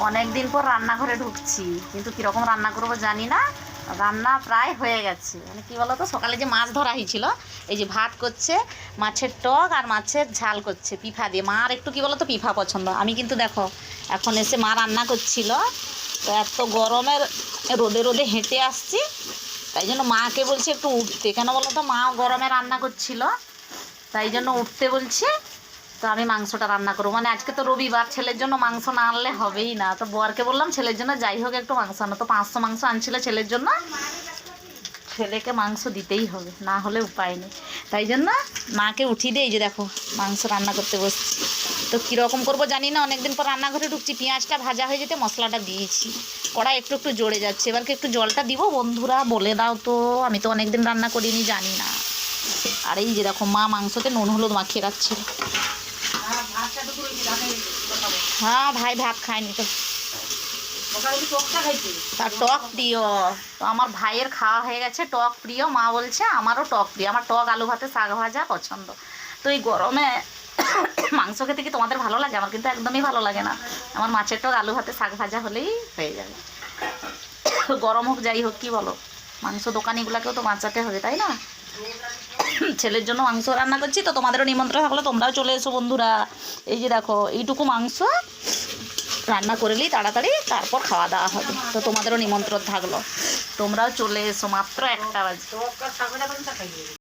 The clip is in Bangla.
অনেক দিন পর রান্নাঘরে ঢুকছি, কিন্তু কীরকম রান্না করবো জানি না। রান্না প্রায় হয়ে গেছে। মানে কী বলো তো, সকালে যে মাছ ধরা হয়েছিল, এই যে ভাত করছে, মাছের টক আর মাছের ঝাল করছে পিফা দিয়ে। মা আর একটু কী বলো তো, পিফা পছন্দ। আমি কিন্তু দেখো এখন এসে মা রান্না করছিল, তো এত গরমের রোদে রোদে হেঁটে আসছি, তাই জন্য মাকে বলছি একটু উঠতে। কেন বলো তো, মা গরমে রান্না করছিল, তাই জন্য উঠতে বলছি। তো আমি মাংসটা রান্না করবো, মানে আজকে তো রবিবার, ছেলের জন্য মাংস না আনলে হবেই না। তো বরকে বললাম ছেলের জন্য যাই হোক একটু মাংস আনো। তো 500 মাংস আনছিল ছেলের জন্য, ছেলেকে মাংস দিতেই হবে, না হলে উপায় নেই। তাই জন্য মাকে উঠিয়ে দিয়ে এই যে দেখো মাংস রান্না করতে বসছি। তো কীরকম করবো জানি না, অনেকদিন পর রান্নাঘরে ঢুকছি। পেঁয়াজটা ভাজা হয়ে যেতে মশলাটা দিয়েছি, কড়াই একটু একটু জ্বলে যাচ্ছে। এবার কি একটু জলটা দিব বন্ধুরা, বলে দাও তো, আমি তো অনেকদিন রান্না করিনি, জানি না। আর এই যে দেখো মা মাংসতে নুন হলুদ মাখিয়ে রাখছিল। হ্যাঁ ভাই ভাত খায়নি তো, তার টক প্রিয়। তো আমার ভাইয়ের খাওয়া হয়ে গেছে, টক প্রিয়। মা বলছে আমারও টক প্রিয়, আমার টক আলু ভাতে শাক ভাজা পছন্দ। তো এই গরমে মাংস খেতে কি তোমাদের ভালো লাগে? আমার কিন্তু একদমই ভালো লাগে না। আমার মাছের টক আলু ভাতে শাক ভাজা হলেই হয়ে যাবে। গরম হোক যাই হোক, কি বলো, মাংস দোকানিগুলোকেও তো বাঁচাতে হবে, তাই না? ছেলের জন্য মাংস রান্না করছি, তো তোমাদেরও নিমন্ত্রণ থাকলে তোমরাও চলে এসো বন্ধুরা। এই যে দেখো এইটুকু মাংস রান্না করলেই তাড়াতাড়ি তারপর খাওয়া দাওয়া হবে। তো তোমাদেরও নিমন্ত্রণ থাকলো, তোমরাও চলে এসো, মাত্র 1টা বাজে।